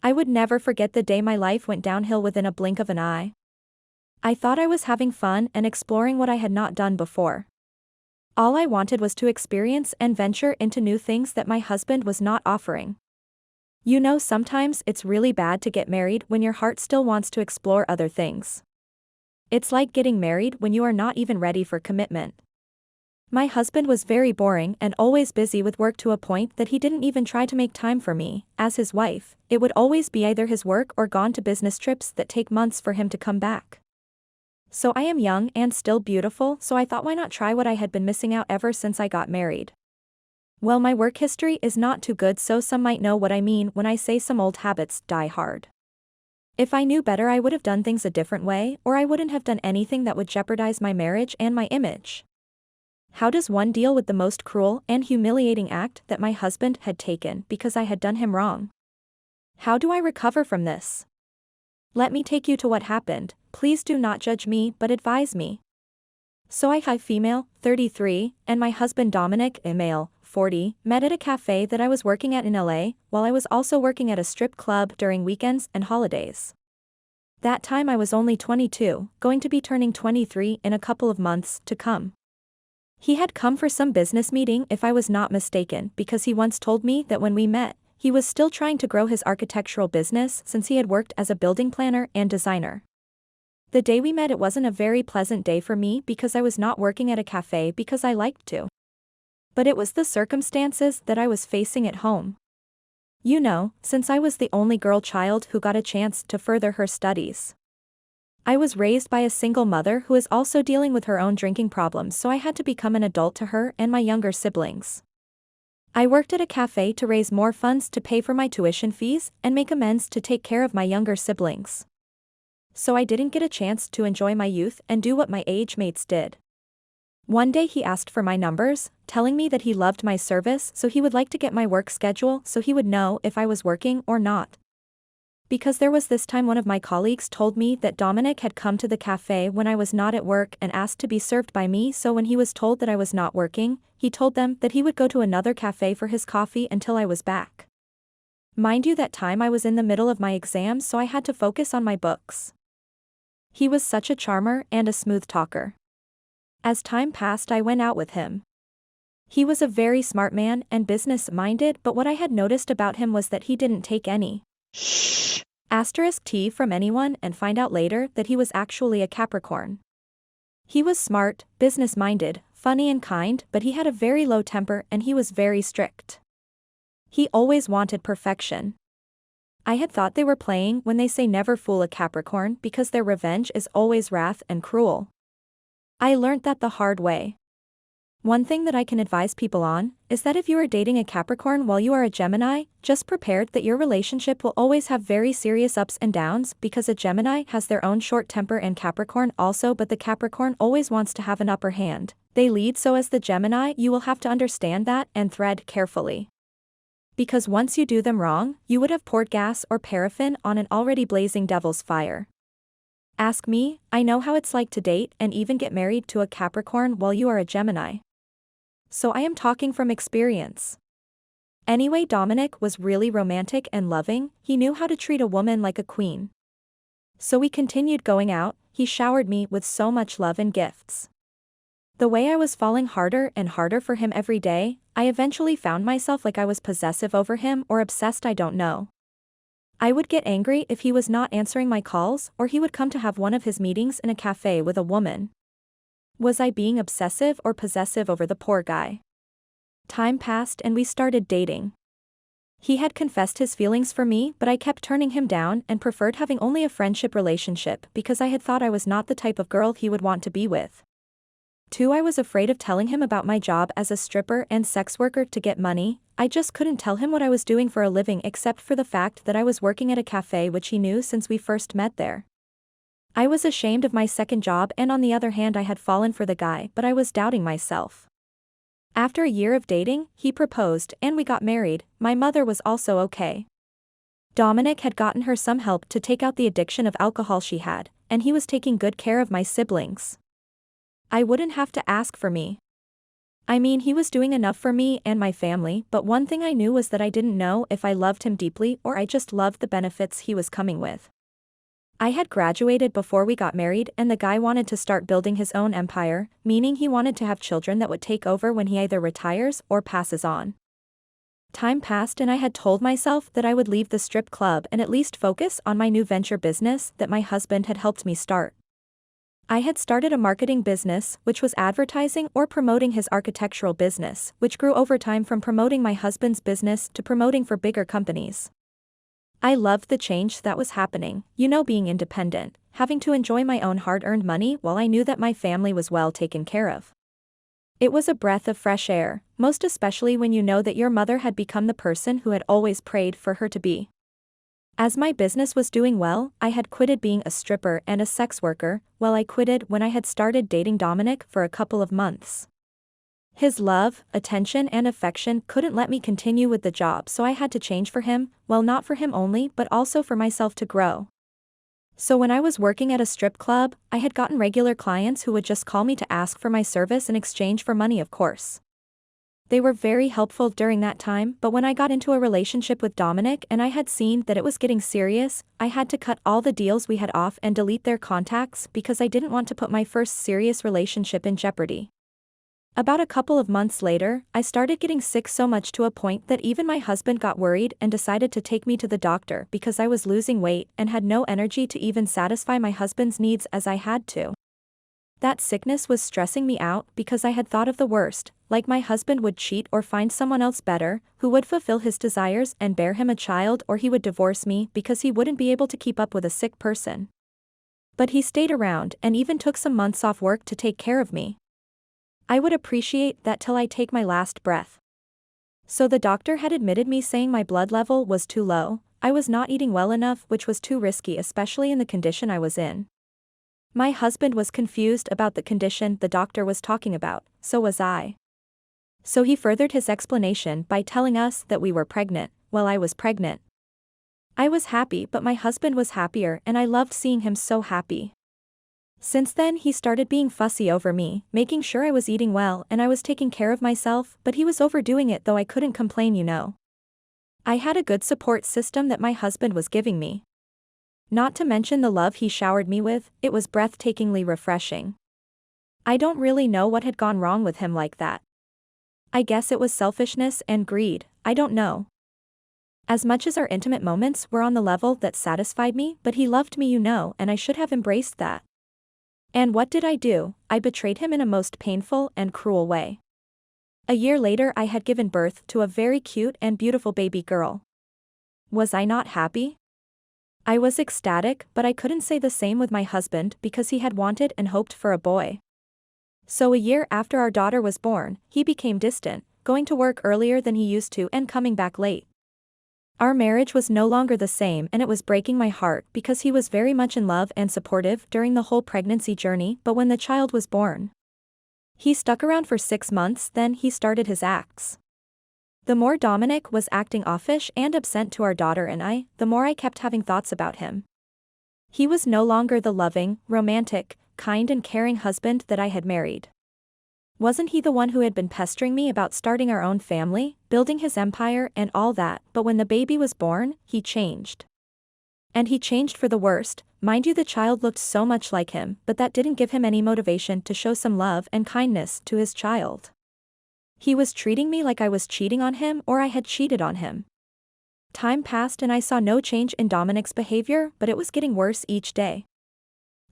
I would never forget the day my life went downhill within a blink of an eye. I thought I was having fun and exploring what I had not done before. All I wanted was to experience and venture into new things that my husband was not offering. You know, sometimes it's really bad to get married when your heart still wants to explore other things. It's like getting married when you are not even ready for commitment. My husband was very boring and always busy with work to a point that he didn't even try to make time for me. As his wife, it would always be either his work or gone to business trips that take months for him to come back. So I am young and still beautiful, so I thought, why not try what I had been missing out ever since I got married? Well, my work history is not too good, so some might know what I mean when I say some old habits die hard. If I knew better, I would have done things a different way, or I wouldn't have done anything that would jeopardize my marriage and my image. How does one deal with the most cruel and humiliating act that my husband had taken because I had done him wrong? How do I recover from this? Let me take you to what happened. Please do not judge me but advise me. So I, female, 33, and my husband Dominic, a male, 40, met at a cafe that I was working at in LA, while I was also working at a strip club during weekends and holidays. That time I was only 22, going to be turning 23 in a couple of months to come. He had come for some business meeting, if I was not mistaken, because he once told me that when we met, he was still trying to grow his architectural business since he had worked as a building planner and designer. The day we met, it wasn't a very pleasant day for me because I was not working at a cafe because I liked to. But it was the circumstances that I was facing at home. You know, since I was the only girl child who got a chance to further her studies. I was raised by a single mother who is also dealing with her own drinking problems, so I had to become an adult to her and my younger siblings. I worked at a cafe to raise more funds to pay for my tuition fees and make amends to take care of my younger siblings. So I didn't get a chance to enjoy my youth and do what my age mates did. One day he asked for my numbers, telling me that he loved my service, so he would like to get my work schedule so he would know if I was working or not. Because there was this time one of my colleagues told me that Dominic had come to the cafe when I was not at work and asked to be served by me, so when he was told that I was not working, he told them that he would go to another cafe for his coffee until I was back. Mind you, that time I was in the middle of my exams, so I had to focus on my books. He was such a charmer and a smooth talker. As time passed, I went out with him. He was a very smart man and business-minded, but what I had noticed about him was that he didn't take any *T from anyone and find out later that he was actually a Capricorn. He was smart, business-minded, funny and kind, but he had a very low temper and he was very strict. He always wanted perfection. I had thought they were playing when they say never fool a Capricorn because their revenge is always wrath and cruel. I learned that the hard way. One thing that I can advise people on is that if you are dating a Capricorn while you are a Gemini, just prepared that your relationship will always have very serious ups and downs because a Gemini has their own short temper and Capricorn also, but the Capricorn always wants to have an upper hand. They lead, so as the Gemini you will have to understand that and thread carefully. Because once you do them wrong, you would have poured gas or paraffin on an already blazing devil's fire. Ask me, I know how it's like to date and even get married to a Capricorn while you are a Gemini. So I am talking from experience. Anyway, Dominic was really romantic and loving. He knew how to treat a woman like a queen. So we continued going out. He showered me with so much love and gifts. The way I was falling harder and harder for him every day, I eventually found myself like I was possessive over him or obsessed, I don't know. I would get angry if he was not answering my calls, or he would come to have one of his meetings in a cafe with a woman. Was I being obsessive or possessive over the poor guy? Time passed and we started dating. He had confessed his feelings for me, but I kept turning him down and preferred having only a friendship relationship because I had thought I was not the type of girl he would want to be with. 2. I was afraid of telling him about my job as a stripper and sex worker to get money. I just couldn't tell him what I was doing for a living except for the fact that I was working at a cafe, which he knew since we first met there. I was ashamed of my second job, and on the other hand I had fallen for the guy, but I was doubting myself. After a year of dating, he proposed and we got married. My mother was also okay. Dominic had gotten her some help to take out the addiction of alcohol she had, and he was taking good care of my siblings. I wouldn't have to ask for me. I mean, he was doing enough for me and my family, but one thing I knew was that I didn't know if I loved him deeply or I just loved the benefits he was coming with. I had graduated before we got married and the guy wanted to start building his own empire, meaning he wanted to have children that would take over when he either retires or passes on. Time passed and I had told myself that I would leave the strip club and at least focus on my new venture business that my husband had helped me start. I had started a marketing business, which was advertising or promoting his architectural business, which grew over time from promoting my husband's business to promoting for bigger companies. I loved the change that was happening, being independent, having to enjoy my own hard-earned money while I knew that my family was well taken care of. It was a breath of fresh air, most especially when you know that your mother had become the person who had always prayed for her to be. As my business was doing well, I had quitted being a stripper and a sex worker. Well, I quitted when I had started dating Dominic for a couple of months. His love, attention and affection couldn't let me continue with the job, so I had to change for him, well, not for him only but also for myself to grow. So when I was working at a strip club, I had gotten regular clients who would just call me to ask for my service in exchange for money, of course. They were very helpful during that time, but when I got into a relationship with Dominic and I had seen that it was getting serious, I had to cut all the deals we had off and delete their contacts because I didn't want to put my first serious relationship in jeopardy. About a couple of months later, I started getting sick so much to a point that even my husband got worried and decided to take me to the doctor because I was losing weight and had no energy to even satisfy my husband's needs as I had to. That sickness was stressing me out because I had thought of the worst, like my husband would cheat or find someone else better, who would fulfill his desires and bear him a child, or he would divorce me because he wouldn't be able to keep up with a sick person. But he stayed around and even took some months off work to take care of me. I would appreciate that till I take my last breath. So the doctor had admitted me, saying my blood level was too low, I was not eating well enough, which was too risky, especially in the condition I was in. My husband was confused about the condition the doctor was talking about, so was I. So he furthered his explanation by telling us that we were pregnant. Well, I was pregnant. I was happy, but my husband was happier and I loved seeing him so happy. Since then he started being fussy over me, making sure I was eating well and I was taking care of myself, but he was overdoing it, though I couldn't complain. I had a good support system that my husband was giving me. Not to mention the love he showered me with, it was breathtakingly refreshing. I don't really know what had gone wrong with him like that. I guess it was selfishness and greed, I don't know. As much as our intimate moments were on the level that satisfied me, but he loved me, and I should have embraced that. And what did I do? I betrayed him in a most painful and cruel way. A year later I had given birth to a very cute and beautiful baby girl. Was I not happy? I was ecstatic, but I couldn't say the same with my husband because he had wanted and hoped for a boy. So a year after our daughter was born, he became distant, going to work earlier than he used to and coming back late. Our marriage was no longer the same and it was breaking my heart because he was very much in love and supportive during the whole pregnancy journey, but when the child was born, he stuck around for 6 months, then he started his acts. The more Dominic was acting offish and absent to our daughter and I, the more I kept having thoughts about him. He was no longer the loving, romantic, kind and caring husband that I had married. Wasn't he the one who had been pestering me about starting our own family, building his empire and all that? But when the baby was born, he changed. And he changed for the worst. Mind you, the child looked so much like him, but that didn't give him any motivation to show some love and kindness to his child. He was treating me like I was cheating on him or I had cheated on him. Time passed and I saw no change in Dominic's behavior, but it was getting worse each day.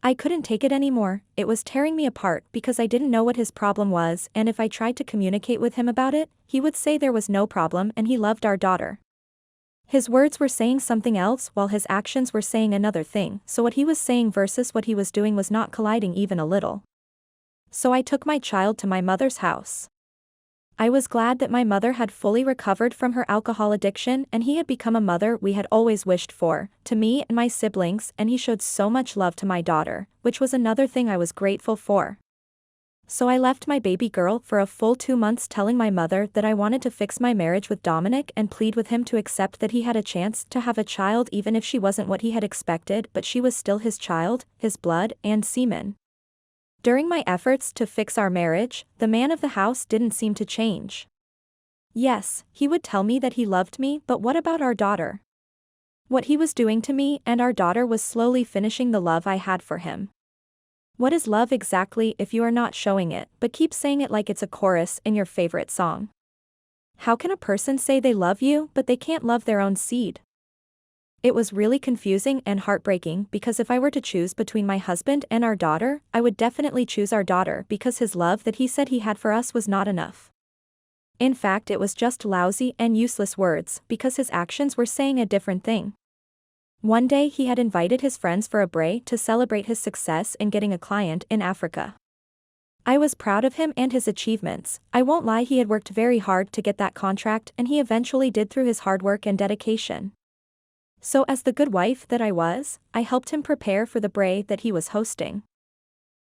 I couldn't take it anymore, it was tearing me apart because I didn't know what his problem was, and if I tried to communicate with him about it, he would say there was no problem and he loved our daughter. His words were saying something else while his actions were saying another thing, so what he was saying versus what he was doing was not colliding even a little. So I took my child to my mother's house. I was glad that my mother had fully recovered from her alcohol addiction and he had become a mother we had always wished for, to me and my siblings, and he showed so much love to my daughter, which was another thing I was grateful for. So I left my baby girl for a full 2 months, telling my mother that I wanted to fix my marriage with Dominic and plead with him to accept that he had a chance to have a child even if she wasn't what he had expected, but she was still his child, his blood and semen. During my efforts to fix our marriage, the man of the house didn't seem to change. Yes, he would tell me that he loved me, but what about our daughter? What he was doing to me and our daughter was slowly finishing the love I had for him. What is love exactly if you are not showing it, but keep saying it like it's a chorus in your favorite song? How can a person say they love you, but they can't love their own seed? It was really confusing and heartbreaking because if I were to choose between my husband and our daughter, I would definitely choose our daughter because his love that he said he had for us was not enough. In fact, it was just lousy and useless words because his actions were saying a different thing. One day he had invited his friends for a braai to celebrate his success in getting a client in Africa. I was proud of him and his achievements. I won't lie, he had worked very hard to get that contract and he eventually did through his hard work and dedication. So as the good wife that I was, I helped him prepare for the braai that he was hosting.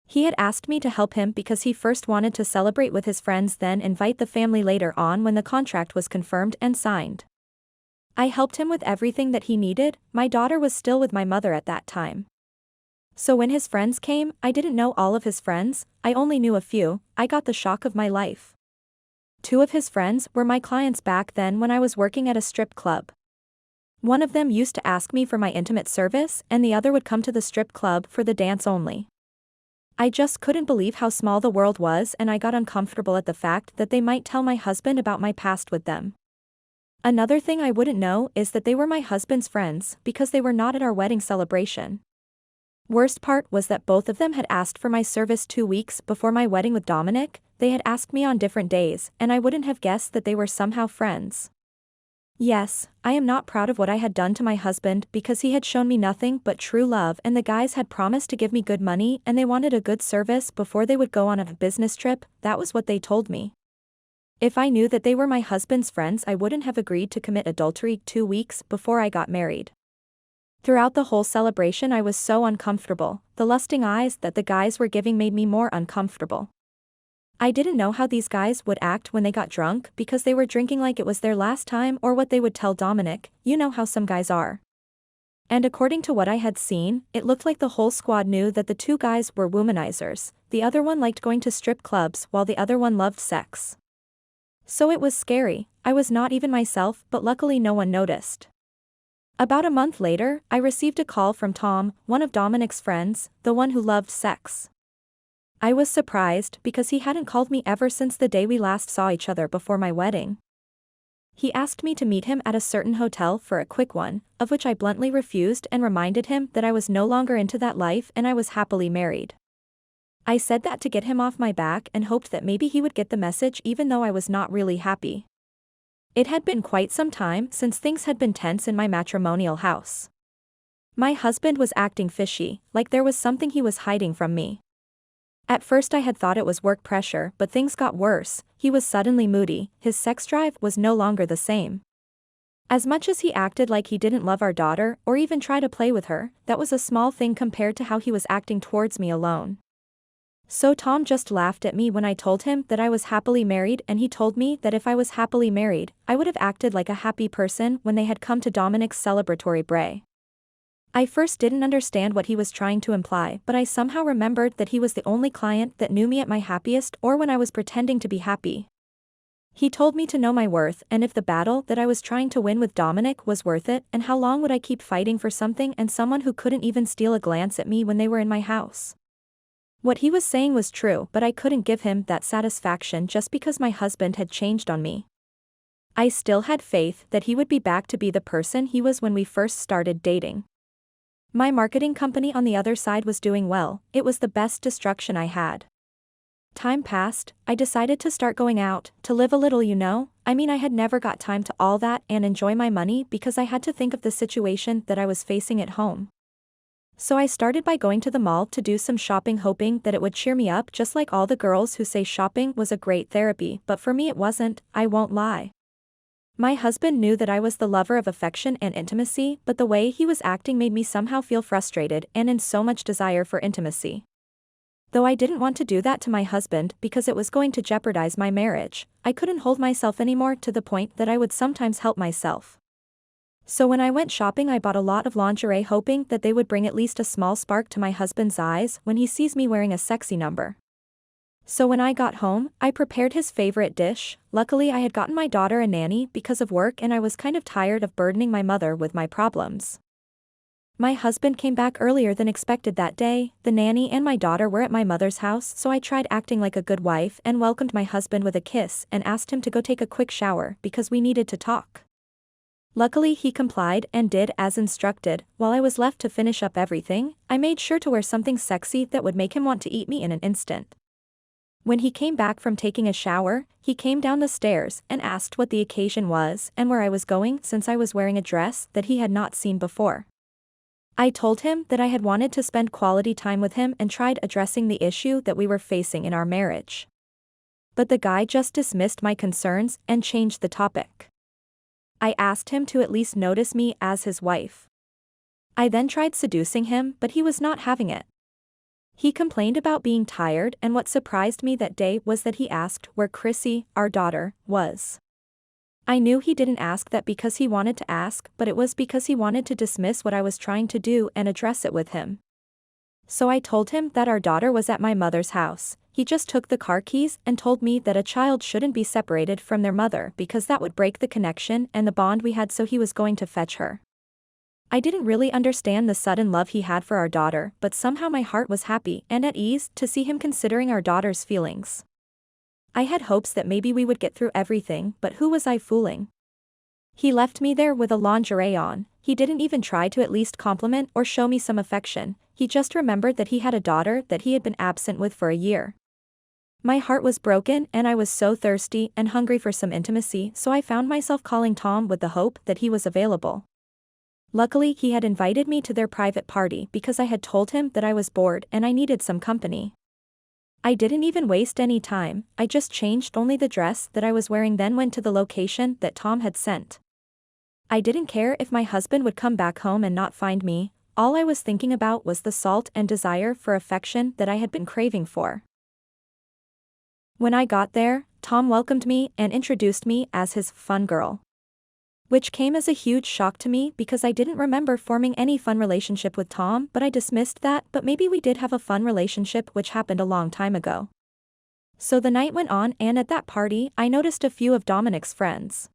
He had asked me to help him because he first wanted to celebrate with his friends, then invite the family later on when the contract was confirmed and signed. I helped him with everything that he needed. My daughter was still with my mother at that time. So when his friends came, I didn't know all of his friends, I only knew a few. I got the shock of my life. 2 of his friends were my clients back then when I was working at a strip club. One of them used to ask me for my intimate service and the other would come to the strip club for the dance only. I just couldn't believe how small the world was and I got uncomfortable at the fact that they might tell my husband about my past with them. Another thing I wouldn't know is that they were my husband's friends because they were not at our wedding celebration. Worst part was that both of them had asked for my service 2 weeks before my wedding with Dominic. They had asked me on different days and I wouldn't have guessed that they were somehow friends. Yes, I am not proud of what I had done to my husband because he had shown me nothing but true love and the guys had promised to give me good money and they wanted a good service before they would go on a business trip. That was what they told me. If I knew that they were my husband's friends, I wouldn't have agreed to commit adultery 2 weeks before I got married. Throughout the whole celebration I was so uncomfortable. The lusting eyes that the guys were giving made me more uncomfortable. I didn't know how these guys would act when they got drunk because they were drinking like it was their last time or what they would tell Dominic. You know how some guys are. And according to what I had seen, it looked like the whole squad knew that the 2 guys were womanizers. The other one liked going to strip clubs while the other one loved sex. So it was scary. I was not even myself, but luckily no one noticed. About a month later, I received a call from Tom, one of Dominic's friends, the one who loved sex. I was surprised because he hadn't called me ever since the day we last saw each other before my wedding. He asked me to meet him at a certain hotel for a quick one, of which I bluntly refused and reminded him that I was no longer into that life and I was happily married. I said that to get him off my back and hoped that maybe he would get the message even though I was not really happy. It had been quite some time since things had been tense in my matrimonial house. My husband was acting fishy, like there was something he was hiding from me. At first I had thought it was work pressure, but things got worse. He was suddenly moody, his sex drive was no longer the same. As much as he acted like he didn't love our daughter or even try to play with her, that was a small thing compared to how he was acting towards me alone. So Tom just laughed at me when I told him that I was happily married and he told me that if I was happily married, I would have acted like a happy person when they had come to Dominic's celebratory braai. I first didn't understand what he was trying to imply, but I somehow remembered that he was the only client that knew me at my happiest or when I was pretending to be happy. He told me to know my worth and if the battle that I was trying to win with Dominic was worth it and how long would I keep fighting for something and someone who couldn't even steal a glance at me when they were in my house. What he was saying was true, but I couldn't give him that satisfaction just because my husband had changed on me. I still had faith that he would be back to be the person he was when we first started dating. My marketing company on the other side was doing well. It was the best distraction I had. Time passed, I decided to start going out, to live a little, I had never got time to all that and enjoy my money because I had to think of the situation that I was facing at home. So I started by going to the mall to do some shopping, hoping that it would cheer me up just like all the girls who say shopping was a great therapy, but for me it wasn't, I won't lie. My husband knew that I was the lover of affection and intimacy, but the way he was acting made me somehow feel frustrated and in so much desire for intimacy. Though I didn't want to do that to my husband because it was going to jeopardize my marriage, I couldn't hold myself anymore to the point that I would sometimes help myself. So when I went shopping, I bought a lot of lingerie, hoping that they would bring at least a small spark to my husband's eyes when he sees me wearing a sexy number. So when I got home, I prepared his favorite dish. Luckily, I had gotten my daughter a nanny because of work, and I was kind of tired of burdening my mother with my problems. My husband came back earlier than expected that day. The nanny and my daughter were at my mother's house, so I tried acting like a good wife and welcomed my husband with a kiss and asked him to go take a quick shower because we needed to talk. Luckily, he complied and did as instructed. While I was left to finish up everything, I made sure to wear something sexy that would make him want to eat me in an instant. When he came back from taking a shower, he came down the stairs and asked what the occasion was and where I was going, since I was wearing a dress that he had not seen before. I told him that I had wanted to spend quality time with him and tried addressing the issue that we were facing in our marriage. But the guy just dismissed my concerns and changed the topic. I asked him to at least notice me as his wife. I then tried seducing him, but he was not having it. He complained about being tired, and what surprised me that day was that he asked where Chrissy, our daughter, was. I knew he didn't ask that because he wanted to ask, but it was because he wanted to dismiss what I was trying to do and address it with him. So I told him that our daughter was at my mother's house. He just took the car keys and told me that a child shouldn't be separated from their mother because that would break the connection and the bond we had, so he was going to fetch her. I didn't really understand the sudden love he had for our daughter, but somehow my heart was happy and at ease to see him considering our daughter's feelings. I had hopes that maybe we would get through everything, but who was I fooling? He left me there with a lingerie on. He didn't even try to at least compliment or show me some affection. He just remembered that he had a daughter that he had been absent with for a year. My heart was broken and I was so thirsty and hungry for some intimacy, so I found myself calling Tom with the hope that he was available. Luckily, he had invited me to their private party because I had told him that I was bored and I needed some company. I didn't even waste any time. I just changed only the dress that I was wearing, then went to the location that Tom had sent. I didn't care if my husband would come back home and not find me. All I was thinking about was the salt and desire for affection that I had been craving for. When I got there, Tom welcomed me and introduced me as his fun girl, which came as a huge shock to me because I didn't remember forming any fun relationship with Tom, but I dismissed that. But maybe we did have a fun relationship, which happened a long time ago. So the night went on, and at that party, I noticed a few of Dominic's friends.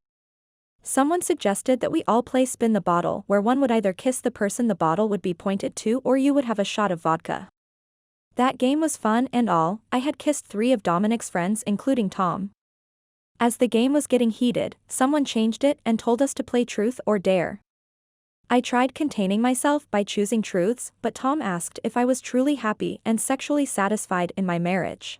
Someone suggested that we all play spin the bottle, where one would either kiss the person the bottle would be pointed to or you would have a shot of vodka. That game was fun and all. I had kissed 3 of Dominic's friends, including Tom. As the game was getting heated, someone changed it and told us to play truth or dare. I tried containing myself by choosing truths, but Tom asked if I was truly happy and sexually satisfied in my marriage.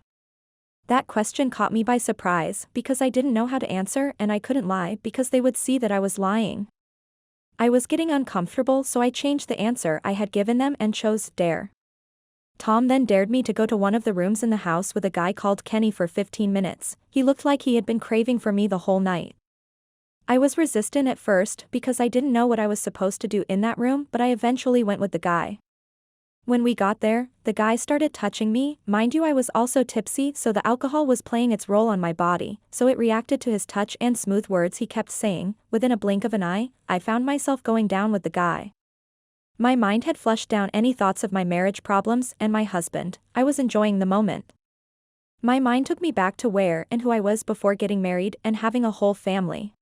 That question caught me by surprise because I didn't know how to answer, and I couldn't lie because they would see that I was lying. I was getting uncomfortable, so I changed the answer I had given them and chose dare. Tom then dared me to go to one of the rooms in the house with a guy called Kenny for 15 minutes. He looked like he had been craving for me the whole night. I was resistant at first because I didn't know what I was supposed to do in that room, but I eventually went with the guy. When we got there, the guy started touching me. Mind you, I was also tipsy, so the alcohol was playing its role on my body, so it reacted to his touch and smooth words he kept saying. Within a blink of an eye, I found myself going down with the guy. My mind had flushed down any thoughts of my marriage problems and my husband. I was enjoying the moment. My mind took me back to where and who I was before getting married and having a whole family.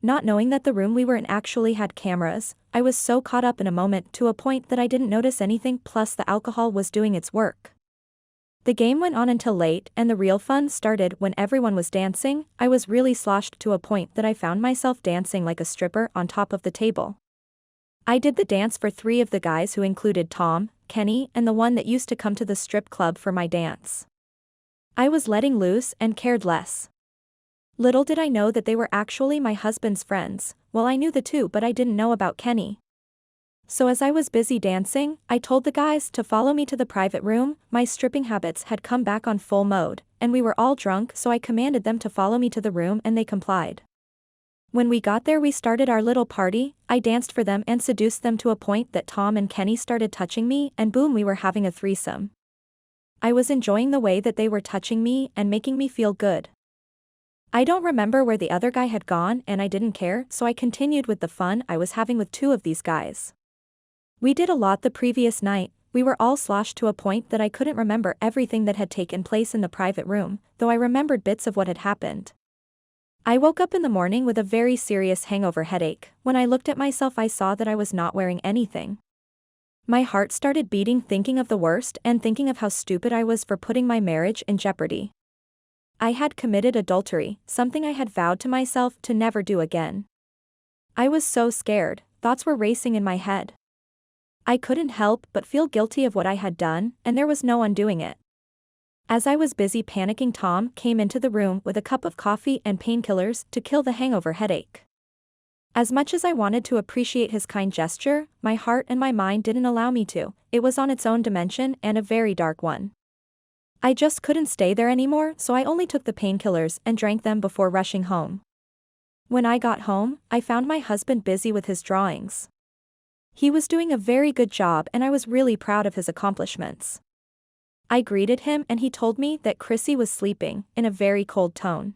Not knowing that the room we were in actually had cameras, I was so caught up in a moment to a point that I didn't notice anything, plus the alcohol was doing its work. The game went on until late, and the real fun started when everyone was dancing. I was really sloshed to a point that I found myself dancing like a stripper on top of the table. I did the dance for 3 of the guys, who included Tom, Kenny, and the one that used to come to the strip club for my dance. I was letting loose and cared less. Little did I know that they were actually my husband's friends. Well, I knew the 2, but I didn't know about Kenny. So as I was busy dancing, I told the guys to follow me to the private room. My stripping habits had come back on full mode, and we were all drunk, so I commanded them to follow me to the room and they complied. When we got there, we started our little party. I danced for them and seduced them to a point that Tom and Kenny started touching me, and boom, we were having a threesome. I was enjoying the way that they were touching me and making me feel good. I don't remember where the other guy had gone and I didn't care, so I continued with the fun I was having with two of these guys. We did a lot the previous night. We were all sloshed to a point that I couldn't remember everything that had taken place in the private room, though I remembered bits of what had happened. I woke up in the morning with a very serious hangover headache. When I looked at myself, I saw that I was not wearing anything. My heart started beating thinking of the worst and thinking of how stupid I was for putting my marriage in jeopardy. I had committed adultery, something I had vowed to myself to never do again. I was so scared, thoughts were racing in my head. I couldn't help but feel guilty of what I had done, and there was no undoing it. As I was busy panicking, Tom came into the room with a cup of coffee and painkillers to kill the hangover headache. As much as I wanted to appreciate his kind gesture, my heart and my mind didn't allow me to. It was on its own dimension and a very dark one. I just couldn't stay there anymore, so I only took the painkillers and drank them before rushing home. When I got home, I found my husband busy with his drawings. He was doing a very good job and I was really proud of his accomplishments. I greeted him and he told me that Chrissy was sleeping, in a very cold tone.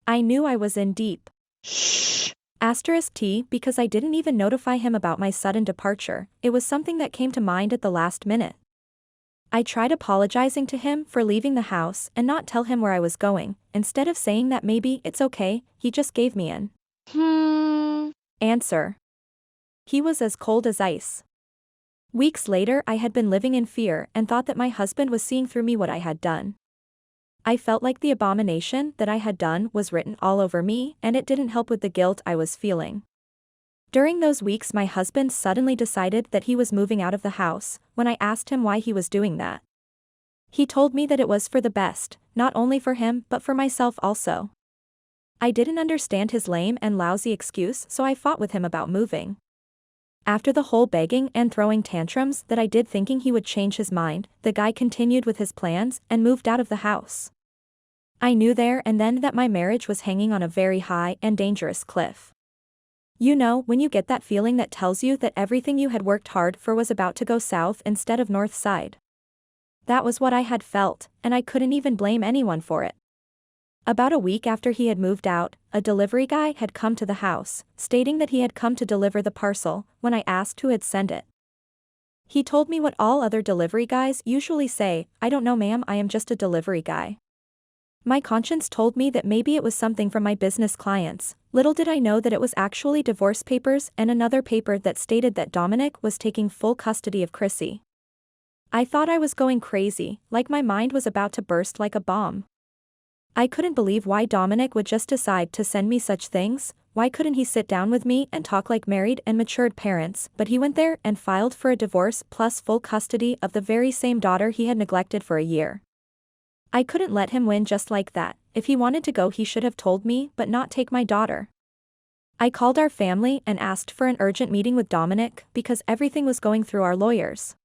I knew I was in deep *T because I didn't even notify him about my sudden departure. It was something that came to mind at the last minute. I tried apologizing to him for leaving the house and not tell him where I was going. Instead of saying that maybe it's okay, he just gave me an answer. He was as cold as ice. Weeks later, I had been living in fear and thought that my husband was seeing through me what I had done. I felt like the abomination that I had done was written all over me, and it didn't help with the guilt I was feeling. During those weeks, my husband suddenly decided that he was moving out of the house. When I asked him why he was doing that, he told me that it was for the best, not only for him but for myself also. I didn't understand his lame and lousy excuse, so I fought with him about moving. After the whole begging and throwing tantrums that I did thinking he would change his mind, the guy continued with his plans and moved out of the house. I knew there and then that my marriage was hanging on a very high and dangerous cliff. You know, when you get that feeling that tells you that everything you had worked hard for was about to go south instead of north side. That was what I had felt, and I couldn't even blame anyone for it. About a week after he had moved out, a delivery guy had come to the house, stating that he had come to deliver the parcel. When I asked who had sent it, he told me what all other delivery guys usually say, "I don't know ma'am, I am just a delivery guy." My conscience told me that maybe it was something from my business clients. Little did I know that it was actually divorce papers and another paper that stated that Dominic was taking full custody of Chrissy. I thought I was going crazy, like my mind was about to burst like a bomb. I couldn't believe why Dominic would just decide to send me such things. Why couldn't he sit down with me and talk like married and matured parents? But he went there and filed for a divorce plus full custody of the very same daughter he had neglected for a year. I couldn't let him win just like that. If he wanted to go, he should have told me, but not take my daughter. I called our family and asked for an urgent meeting with Dominic because everything was going through our lawyers.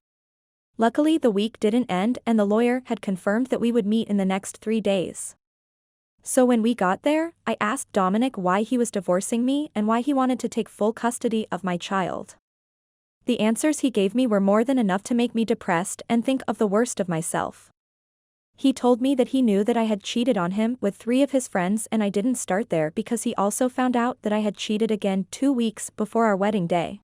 Luckily, the week didn't end and the lawyer had confirmed that we would meet in the next 3 days. So when we got there, I asked Dominic why he was divorcing me and why he wanted to take full custody of my child. The answers he gave me were more than enough to make me depressed and think of the worst of myself. He told me that he knew that I had cheated on him with 3 of his friends, and I didn't start there because he also found out that I had cheated again 2 weeks before our wedding day.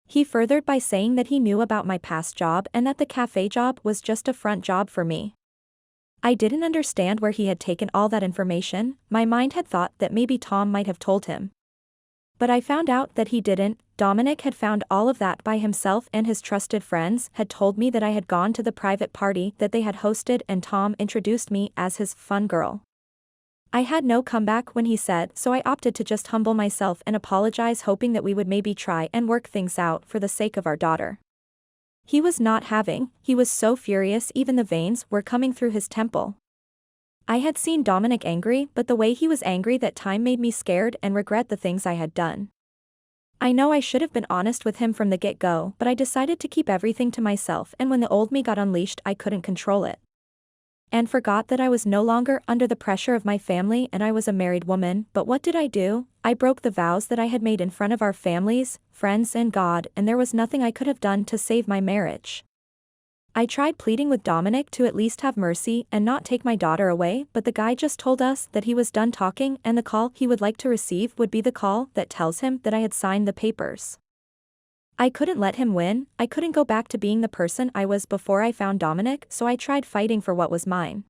He furthered by saying that he knew about my past job and that the cafe job was just a front job for me. I didn't understand where he had taken all that information. My mind had thought that maybe Tom might have told him. But I found out that he didn't. Dominic had found all of that by himself, and his trusted friends had told me that I had gone to the private party that they had hosted and Tom introduced me as his fun girl. I had no comeback when he said, so I opted to just humble myself and apologize, hoping that we would maybe try and work things out for the sake of our daughter. He was not having. He was so furious even the veins were coming through his temple. I had seen Dominic angry, but the way he was angry that time made me scared and regret the things I had done. I know I should have been honest with him from the get-go, but I decided to keep everything to myself, and when the old me got unleashed I couldn't control it. And forgot that I was no longer under the pressure of my family and I was a married woman. But what did I do? I broke the vows that I had made in front of our families, friends and God, and there was nothing I could have done to save my marriage. I tried pleading with Dominic to at least have mercy and not take my daughter away, but the guy just told us that he was done talking and the call he would like to receive would be the call that tells him that I had signed the papers. I couldn't let him win, I couldn't go back to being the person I was before I found Dominic, so I tried fighting for what was mine.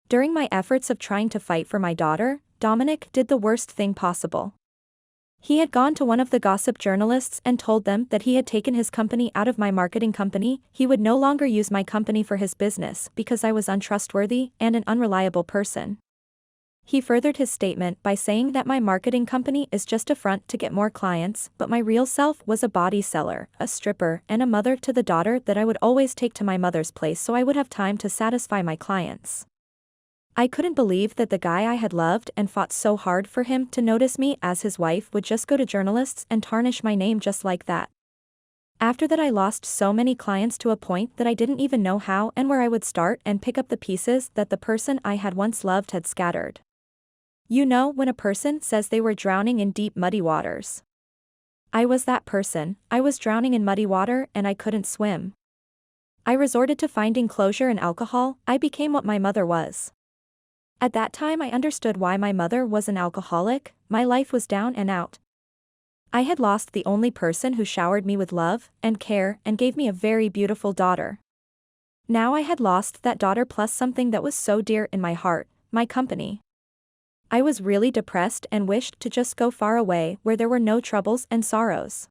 During my efforts of trying to fight for my daughter, Dominic did the worst thing possible. He had gone to one of the gossip journalists and told them that he had taken his company out of my marketing company, he would no longer use my company for his business because I was untrustworthy and an unreliable person. He furthered his statement by saying that my marketing company is just a front to get more clients, but my real self was a body seller, a stripper, and a mother to the daughter that I would always take to my mother's place so I would have time to satisfy my clients. I couldn't believe that the guy I had loved and fought so hard for him to notice me as his wife would just go to journalists and tarnish my name just like that. After that I lost so many clients to a point that I didn't even know how and where I would start and pick up the pieces that the person I had once loved had scattered. You know when a person says they were drowning in deep muddy waters. I was that person, I was drowning in muddy water and I couldn't swim. I resorted to finding closure in alcohol, I became what my mother was. At that time I understood why my mother was an alcoholic, my life was down and out. I had lost the only person who showered me with love and care and gave me a very beautiful daughter. Now I had lost that daughter plus something that was so dear in my heart, my company. I was really depressed and wished to just go far away where there were no troubles and sorrows.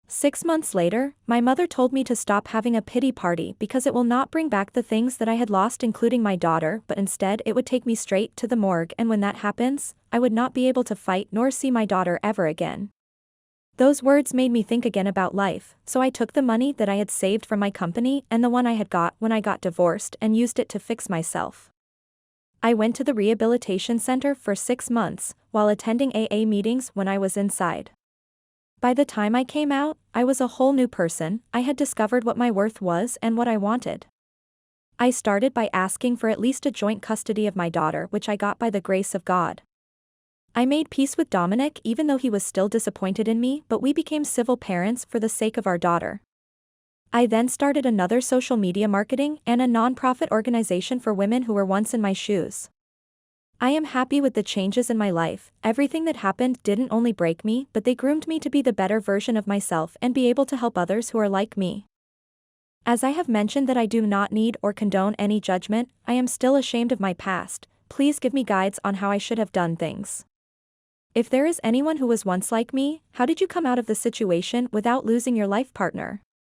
6 months later, my mother told me to stop having a pity party because it will not bring back the things that I had lost including my daughter but instead it would take me straight to the morgue and when that happens, I would not be able to fight nor see my daughter ever again. Those words made me think again about life, so I took the money that I had saved from my company and the one I had got when I got divorced and used it to fix myself. I went to the rehabilitation center for 6 months, while attending AA meetings when I was inside. By the time I came out, I was a whole new person, I had discovered what my worth was and what I wanted. I started by asking for at least a joint custody of my daughter which I got by the grace of God. I made peace with Dominic even though he was still disappointed in me but we became civil parents for the sake of our daughter. I then started another social media marketing and a non-profit organization for women who were once in my shoes. I am happy with the changes in my life, everything that happened didn't only break me but they groomed me to be the better version of myself and be able to help others who are like me. As I have mentioned that I do not need or condone any judgment, I am still ashamed of my past, please give me guides on how I should have done things. If there is anyone who was once like me, how did you come out of the situation without losing your life partner?